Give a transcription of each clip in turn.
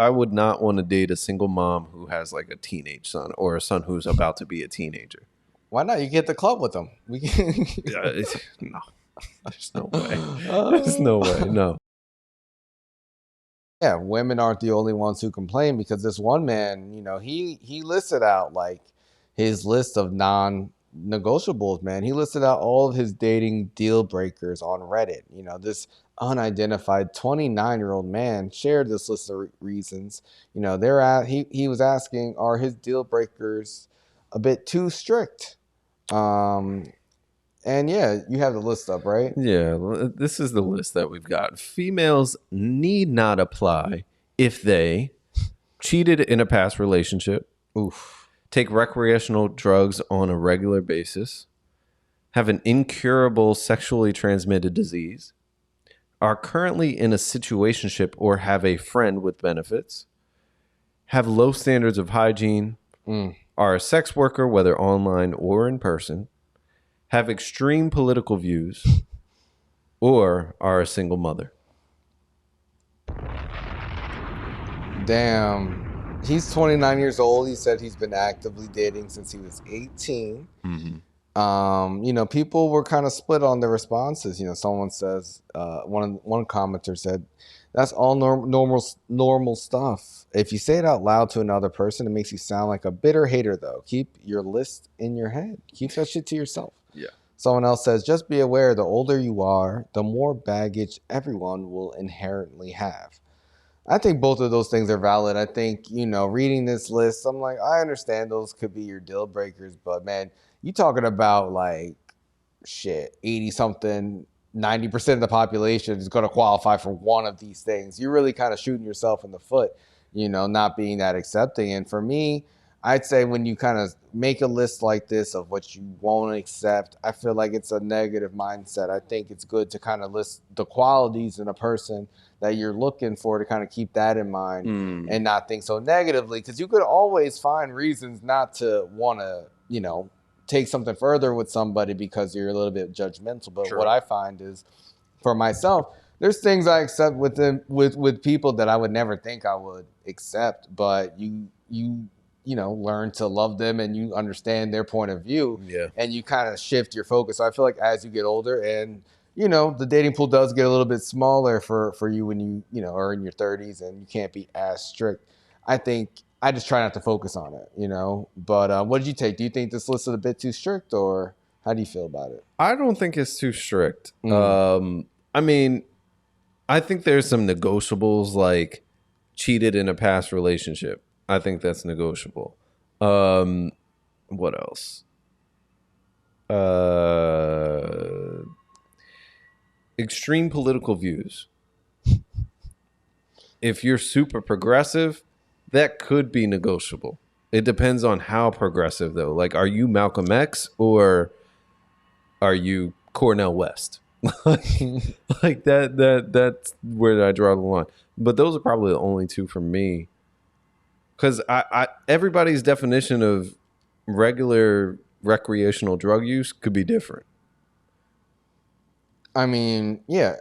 I would not want to date a single mom who has like a teenage son or a son who's about to be a teenager. Why not? You get the club with them. We can... No, there's no way. There's no way. No. Yeah, women aren't the only ones who complain, because this one man, he listed out like his list of non-negotiables, man. He listed out all of his dating deal breakers on Reddit. This unidentified 29-year-old man shared this list of reasons. He was asking, are his deal breakers a bit too strict? And yeah, you have the list up, right? Yeah, this is the list that we've got. Females need not apply if they cheated in a past relationship, take recreational drugs on a regular basis, have an incurable sexually transmitted disease, are currently in a situationship or have a friend with benefits, have low standards of hygiene, are a sex worker, whether online or in person, have extreme political views, or are a single mother. Damn. He's 29 years old. He said he's been actively dating since he was 18. People were kind of split on the responses. Someone says, one commenter said, that's all normal stuff. If you say it out loud to another person, it makes you sound like a bitter hater, though. Keep your list in your head. Keep that shit to yourself. Yeah. Someone else says, just be aware, the older you are, the more baggage everyone will inherently have. I think both of those things are valid. I think, reading this list, I'm like, I understand those could be your deal breakers, but man, you talking about like shit, 80 something, 90% of the population is going to qualify for one of these things. You're really kind of shooting yourself in the foot, not being that accepting. And for me, I'd say when you kind of make a list like this of what you won't accept, I feel like it's a negative mindset. I think it's good to kind of list the qualities in a person that you're looking for, to kind of keep that in mind and not think so negatively, because you could always find reasons not to want to, take something further with somebody because you're a little bit judgmental. But what I find is, for myself, there's things I accept with people that I would never think I would accept, but you learn to love them and you understand their point of view, and you kind of shift your focus. So I feel like as you get older and, the dating pool does get a little bit smaller for you when you are in your 30s and you can't be as strict. I think I just try not to focus on it, But what did you take? Do you think this list is a bit too strict, or how do you feel about it? I don't think it's too strict. I mean, I think there's some negotiables, like cheated in a past relationship. I think that's negotiable. What else? Extreme political views. If you're super progressive, that could be negotiable. It depends on how progressive, though. Like, are you Malcolm X or are you Cornel West? like that's where I draw the line. But those are probably the only two for me. Because I everybody's definition of regular recreational drug use could be different. I mean, yeah,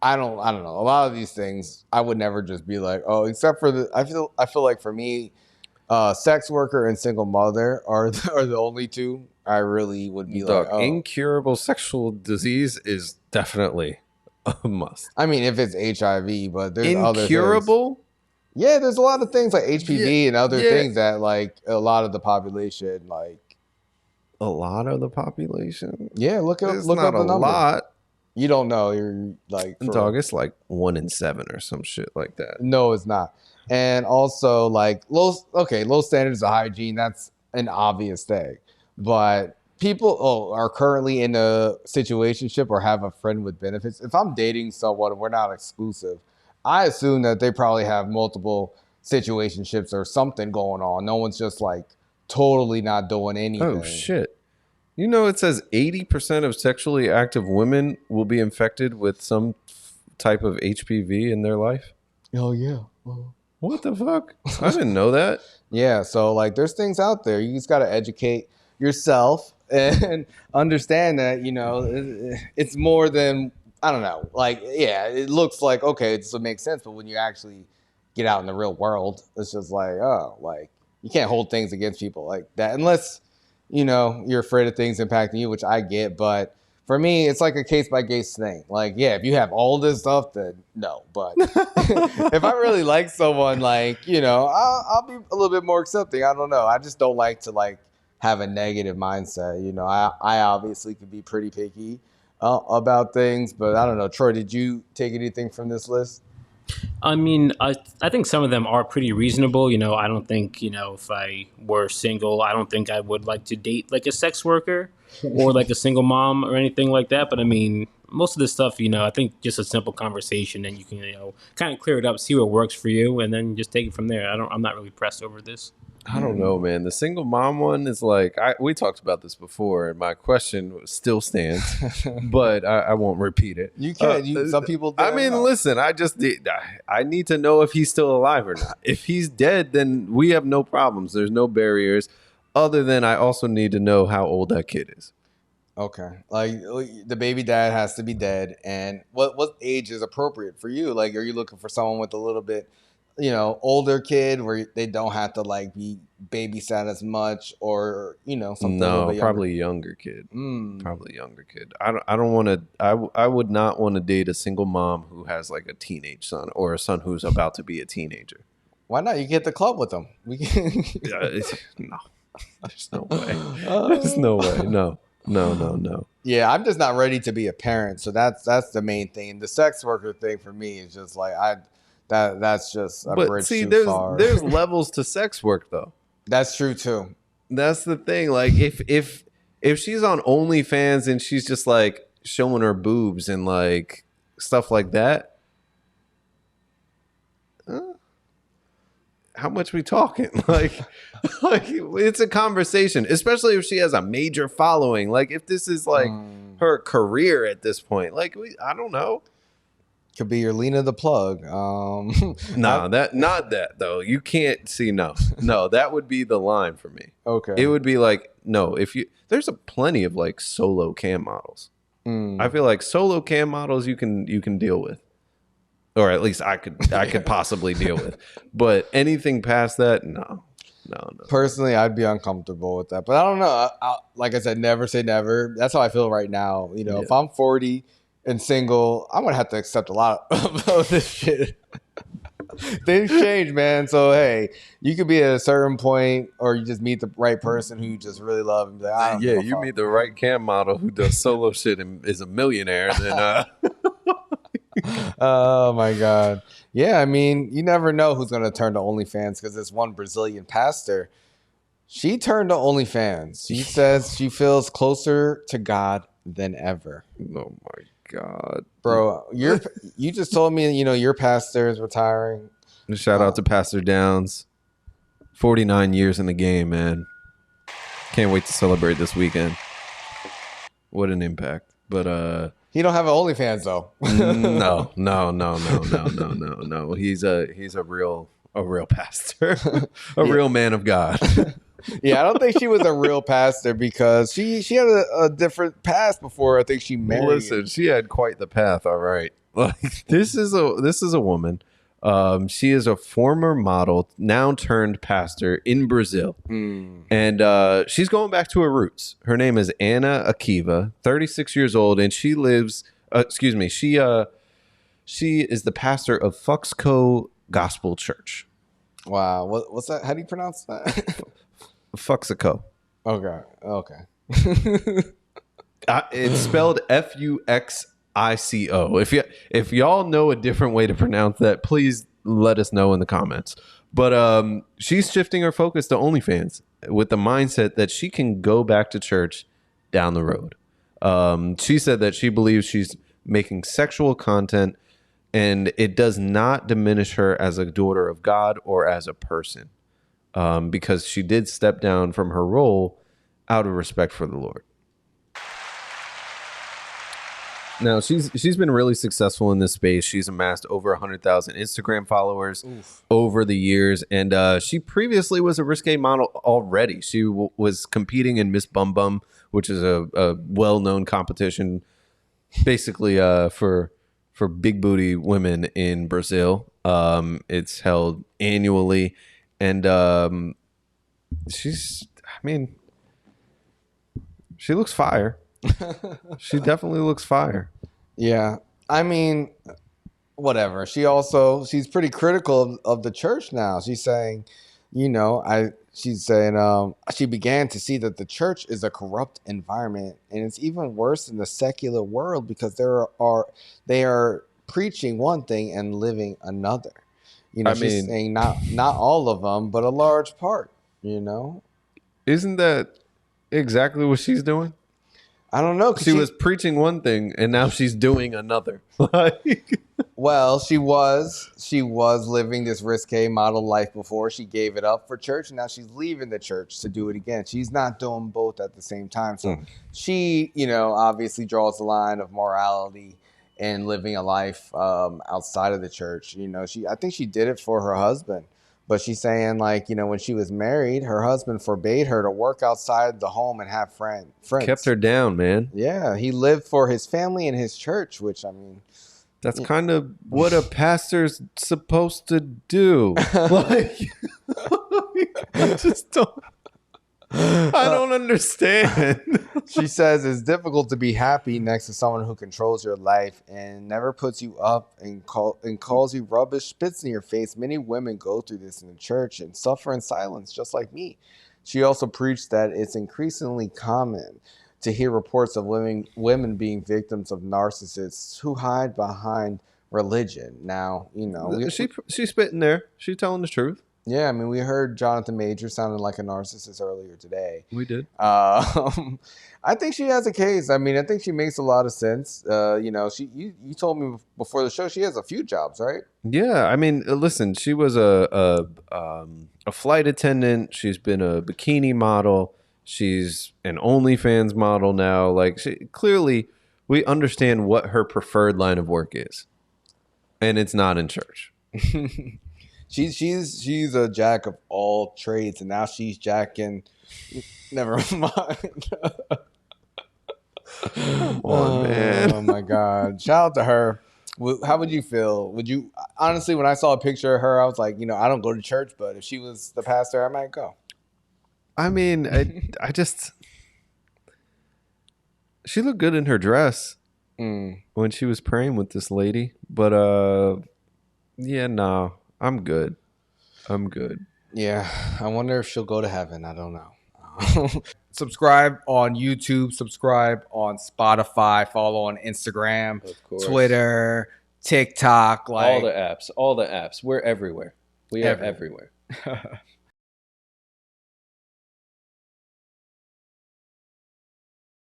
I don't know. A lot of these things I would never just be like, oh, except for I feel like for me, sex worker and single mother are the only two I really would be like, oh. Incurable sexual disease is definitely a must. I mean, if it's HIV, but there's incurable? Other things. Yeah, there's a lot of things like HPV and other things that like a lot of the population like. A lot of the population? Yeah, look up the number. Lot. You don't know. You're like, dog, it's like 1 in 7 or some shit like that. No, it's not. And also like low standards of hygiene. That's an obvious thing. But people are currently in a situationship or have a friend with benefits. If I'm dating someone and we're not exclusive, I assume that they probably have multiple situationships or something going on. No one's just like totally not doing anything. Oh, shit. It says 80% of sexually active women will be infected with some type of HPV in their life. Oh, yeah. What the fuck? I didn't know that. Yeah, so like there's things out there. You just got to educate yourself and understand that, it's more than, I don't know. Like, yeah, it looks like, okay, this will make sense. But when you actually get out in the real world. It's just like, oh, like you can't hold things against people like that unless, you know, you're afraid of things impacting you, which I get. But for me, it's like a case by case thing. Like, yeah, if you have all this stuff, then no. But if I really like someone, like, you know, I'll be a little bit more accepting. I don't know. I just don't like to like have a negative mindset. You know, I obviously could be pretty picky about things, but I don't know. Troy, did you take anything from this list? I mean, I think some of them are pretty reasonable. You know, I don't think, you know, if I were single, I don't think I would like to date like a sex worker or like a single mom or anything like that. But I mean, most of this stuff, you know, I think just a simple conversation and you can, you know, kind of clear it up, see what works for you, and then just take it from there. I'm not really pressed over this. I don't know, man. The single mom one is like, we talked about this before, and my question still stands, but I won't repeat it. You can. Some people. I mean, listen, I need to know if he's still alive or not. If he's dead, then we have no problems. There's no barriers. Other than I also need to know how old that kid is. Okay, like the baby dad has to be dead, and what age is appropriate for you? Like, are you looking for someone with a little bit, you know, older kid where they don't have to like be babysat as much, or you know, something? No, probably younger kid. Probably younger kid. I don't want to. I would not want to date a single mom who has like a teenage son or a son who's about to be a teenager. Why not? You get the club with them. We can. No, there's no way. There's no way. No. Yeah, I'm just not ready to be a parent, so that's the main thing. The sex worker thing for me is just like that's just a bridge too far. There's levels to sex work though. That's true too. That's the thing. Like if she's on OnlyFans and she's just like showing her boobs and like stuff like that, how much we talking? Like it's a conversation, especially if she has a major following. Like if this is like her career at this point, like I don't know. Could be your Lena the Plug. No, not that though. You can't see. No, that would be the line for me. Okay, it would be like no. If you there's plenty of like solo cam models. I feel like solo cam models you can deal with, or at least I could possibly deal with. But anything past that, no. Personally, I'd be uncomfortable with that. But I don't know. Like I said, never say never. That's how I feel right now. You know, if I'm 40 and single, I'm gonna have to accept a lot of this shit. Things change, man. So hey, you could be at a certain point, or you just meet the right person who you just really love, and be like, you meet the right cam model who does solo shit and is a millionaire. Then oh my god, yeah. I mean, you never know who's gonna turn to OnlyFans, because this one Brazilian pastor, she turned to OnlyFans. She says she feels closer to God than ever. Oh my god, bro, you just told me, you know, your pastor is retiring. Shout out to Pastor Downs, 49 years in the game, man. Can't wait to celebrate this weekend. What an impact! But he don't have an OnlyFans though. No. He's a real pastor, real man of God. Yeah, I don't think she was a real pastor, because she had a different past before I think she married. Listen, she had quite the path. All right, like this is a woman. She is a former model, now turned pastor in Brazil, and she's going back to her roots. Her name is Ana Akiva, 36 years old, and she lives. She is the pastor of Fuxco Gospel Church. Wow, what's that? How do you pronounce that? Fuxico. Okay. It's spelled Fuxico. If y'all know a different way to pronounce that, please let us know in the comments. But she's shifting her focus to OnlyFans with the mindset that she can go back to church down the road. She said that she believes she's making sexual content, and it does not diminish her as a daughter of God or as a person. Because she did step down from her role out of respect for the Lord. Now, she's been really successful in this space. She's amassed over 100,000 Instagram followers over the years, and she previously was a risque model already. She was competing in Miss Bum Bum, which is a well-known competition, basically for for big booty women in Brazil. It's held annually, and she's, I mean, she looks fire. She definitely looks fire. Yeah. I mean, whatever. She's pretty critical of the church now. She's saying, she's saying she began to see that the church is a corrupt environment, and it's even worse in the secular world because they are preaching one thing and living another. She's saying not all of them, but a large part, Isn't that exactly what she's doing? I don't know. She was preaching one thing and now she's doing another. Well, she was living this risque model life before. She gave it up for church, and now she's leaving the church to do it again. She's not doing both at the same time. So she, obviously draws the line of morality and living a life outside of the church. I think she did it for her husband. But she's saying, like, when she was married, her husband forbade her to work outside the home and have friends. Kept her down, man. Yeah, he lived for his family and his church, which, I mean... That's kind of what a pastor's supposed to do. Like, I just don't... I don't understand. She says it's difficult to be happy next to someone who controls your life and never puts you up and calls you rubbish, spits in your face. Many women go through this in the church and suffer in silence, just like me. She also preached that it's increasingly common to hear reports of women being victims of narcissists who hide behind religion. Now, she's spitting there. She's telling the truth. Yeah, I mean, we heard Jonathan Major sounding like a narcissist earlier today. We did. I think she has a case. I mean, I think she makes a lot of sense. You told me before the show she has a few jobs, right? Yeah, I mean, listen, she was a flight attendant. She's been a bikini model. She's an OnlyFans model now. Like, clearly, we understand what her preferred line of work is, and it's not in church. She's a jack of all trades, and now she's jacking. Never mind. Come on, man. Oh my God! Shout out to her. How would you feel? Would you honestly, when I saw a picture of her, I was like, I don't go to church, but if she was the pastor, I might go. I mean, I just, she looked good in her dress when she was praying with this lady, but yeah, no. I'm good. Yeah, I wonder if she'll go to heaven. I don't know. Subscribe on YouTube. Subscribe on Spotify. Follow on Instagram, Twitter, TikTok. All the apps. We're everywhere. We are everywhere.